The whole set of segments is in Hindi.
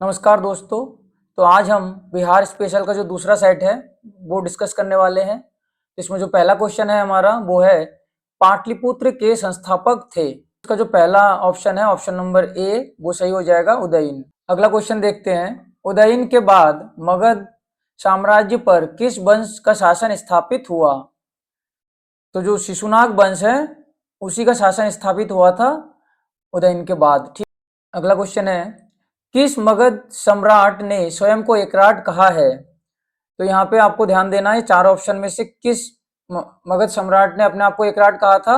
नमस्कार दोस्तों। तो आज हम बिहार स्पेशल का जो दूसरा सेट है वो डिस्कस करने वाले हैं। इसमें जो पहला क्वेश्चन है हमारा वो है पाटलिपुत्र के संस्थापक थे। इसका जो पहला ऑप्शन है ऑप्शन नंबर ए वो सही हो जाएगा उदयन। अगला क्वेश्चन देखते हैं, उदयन के बाद मगध साम्राज्य पर किस वंश का शासन स्थापित हुआ? तो जो शिशुनाग वंश है उसी का शासन स्थापित हुआ था उदयन के बाद। ठीक। अगला क्वेश्चन है, किस मगध सम्राट ने स्वयं को एकराट कहा है? तो यहाँ पे आपको ध्यान देना है, चार ऑप्शन में से किस मगध सम्राट ने अपने आप को एकराट कहा था?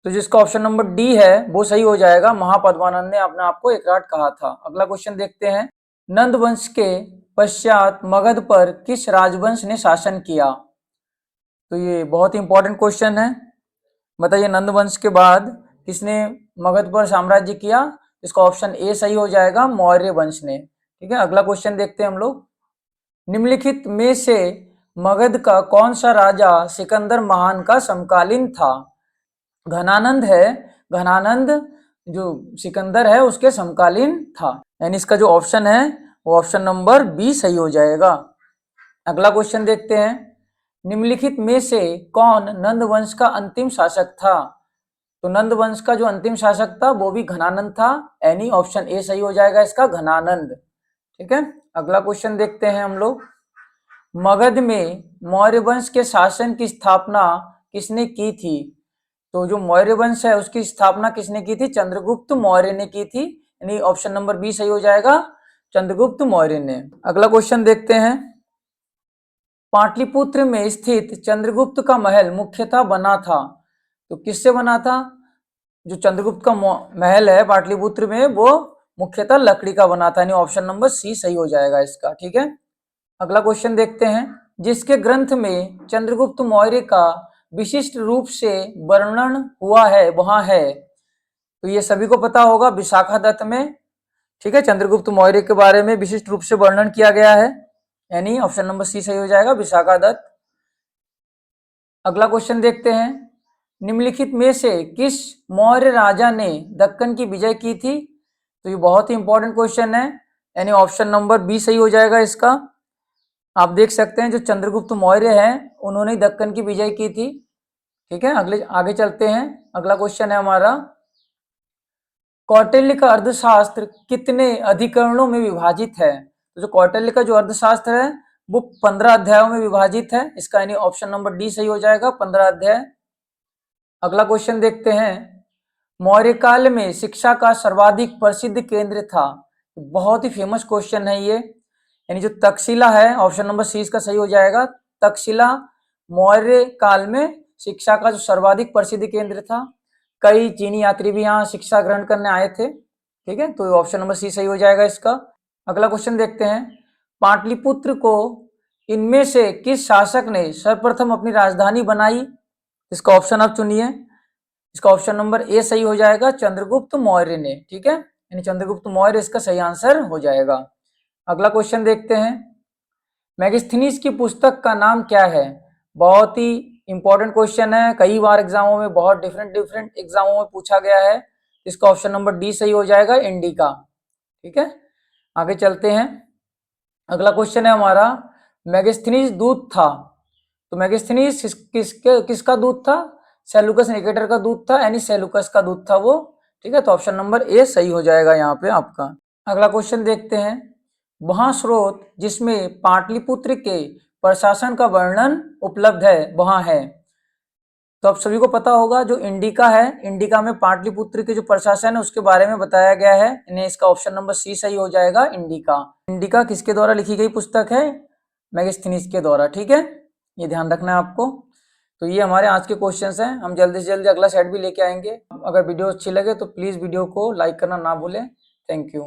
तो जिसका ऑप्शन नंबर डी है वो सही हो जाएगा, महापद्मानंद ने अपने आप को एकराट कहा था। अगला क्वेश्चन देखते हैं, नंद वंश के पश्चात मगध पर किस राजवंश ने शासन किया? तो ये बहुत इंपॉर्टेंट क्वेश्चन है। बताइए, नंद वंश के बाद किसने मगध पर साम्राज्य किया? इसका ऑप्शन ए सही हो जाएगा, मौर्य वंश ने। ठीक है। अगला क्वेश्चन देखते हैं हम लोग, निम्नलिखित में से मगध का कौन सा राजा सिकंदर महान का समकालीन था? घनानंद है, घनानंद जो सिकंदर है उसके समकालीन था, यानी इसका जो ऑप्शन है वो ऑप्शन नंबर बी सही हो जाएगा। अगला क्वेश्चन देखते हैं, निम्नलिखित में से कौन नंद वंश का अंतिम शासक था? तो नंद वंश का जो अंतिम शासक था वो भी घनानंद था, यानी ऑप्शन ए सही हो जाएगा इसका, घनानंद। ठीक है। अगला क्वेश्चन देखते हैं हम लोग, मगध में मौर्य वंश के शासन की स्थापना किसने की थी? तो जो मौर्य वंश है उसकी स्थापना किसने की थी? चंद्रगुप्त मौर्य ने की थी, यानी ऑप्शन नंबर बी सही हो जाएगा, चंद्रगुप्त मौर्य ने। अगला क्वेश्चन देखते हैं, पाटलिपुत्र में स्थित चंद्रगुप्त का महल मुख्यतः बना था, तो किससे बना था? जो चंद्रगुप्त का महल है पाटलिपुत्र में वो मुख्यतः लकड़ी का बना था, यानी ऑप्शन नंबर सी सही हो जाएगा इसका। ठीक है। अगला क्वेश्चन देखते हैं, जिसके ग्रंथ में चंद्रगुप्त मौर्य का विशिष्ट रूप से वर्णन हुआ है वहां है, तो ये सभी को पता होगा, विशाखादत्त में। ठीक है, चंद्रगुप्त मौर्य के बारे में विशिष्ट रूप से वर्णन किया गया है, यानी ऑप्शन नंबर सी सही हो जाएगा, विशाखादत्त। अगला क्वेश्चन देखते हैं, निम्नलिखित में से किस मौर्य राजा ने दक्कन की विजय की थी? तो ये बहुत ही इंपॉर्टेंट क्वेश्चन है, यानी ऑप्शन नंबर बी सही हो जाएगा इसका। आप देख सकते हैं जो चंद्रगुप्त मौर्य है उन्होंने दक्कन की विजय की थी। ठीक है। आगे चलते हैं। अगला क्वेश्चन है हमारा, कौटिल्य का अर्थशास्त्र कितने अधिकरणों में विभाजित है? तो जो कौटिल्य का जो अर्थशास्त्र है वो 15 अध्यायों में विभाजित है, इसका यानी ऑप्शन नंबर डी सही हो जाएगा, 15 अध्याय। अगला क्वेश्चन देखते हैं, मौर्य काल में शिक्षा का सर्वाधिक प्रसिद्ध केंद्र था? बहुत ही फेमस क्वेश्चन है ये, यानी जो तक्षशिला है, ऑप्शन नंबर सी इसका सही हो जाएगा, तक्षशिला मौर्य काल में शिक्षा का जो सर्वाधिक प्रसिद्ध केंद्र था। कई चीनी यात्री भी यहाँ शिक्षा ग्रहण करने आए थे। ठीक है, तो ऑप्शन नंबर सी सही हो जाएगा इसका। अगला क्वेश्चन देखते हैं, पाटलिपुत्र को इनमें से किस शासक ने सर्वप्रथम अपनी राजधानी बनाई? इसका ऑप्शन आप चुनिए। इसका ऑप्शन नंबर ए सही हो जाएगा, चंद्रगुप्त मौर्य ने। ठीक है, यानी चंद्रगुप्त मौर्य इसका सही आंसर हो जाएगा। अगला क्वेश्चन देखते हैं, मैगस्थनीज की पुस्तक का नाम क्या है? बहुत ही इंपॉर्टेंट क्वेश्चन है, कई बार एग्जामों में, बहुत डिफरेंट एग्जामों में पूछा गया है। इसका ऑप्शन नंबर डी सही हो जाएगा, इंडिका। ठीक है, आगे चलते हैं। अगला क्वेश्चन है हमारा, मैगस्थनीज दूत था, तो मैगस्थनीज किसका दूत था? सेलुकस निकेटर का दूत था, यानी सेलुकस का दूत था वो। ठीक है, तो ऑप्शन नंबर ए सही हो जाएगा यहाँ पे आपका। अगला क्वेश्चन देखते हैं, वहां स्रोत जिसमें पाटलिपुत्र के प्रशासन का वर्णन उपलब्ध है वहां है, तो आप सभी को पता होगा जो इंडिका है, इंडिका में पाटलिपुत्र के जो प्रशासन है उसके बारे में बताया गया है, इन्हें इसका ऑप्शन नंबर सी सही हो जाएगा, इंडिका। इंडिका किसके द्वारा लिखी गई पुस्तक है? मैगस्थनीज के द्वारा। ठीक है, ये ध्यान रखना है आपको। तो ये हमारे आज के क्वेश्चंस हैं, हम जल्दी से जल्दी अगला सेट भी लेके आएंगे। अगर वीडियो अच्छी लगे तो प्लीज वीडियो को लाइक करना ना भूलें। Thank you.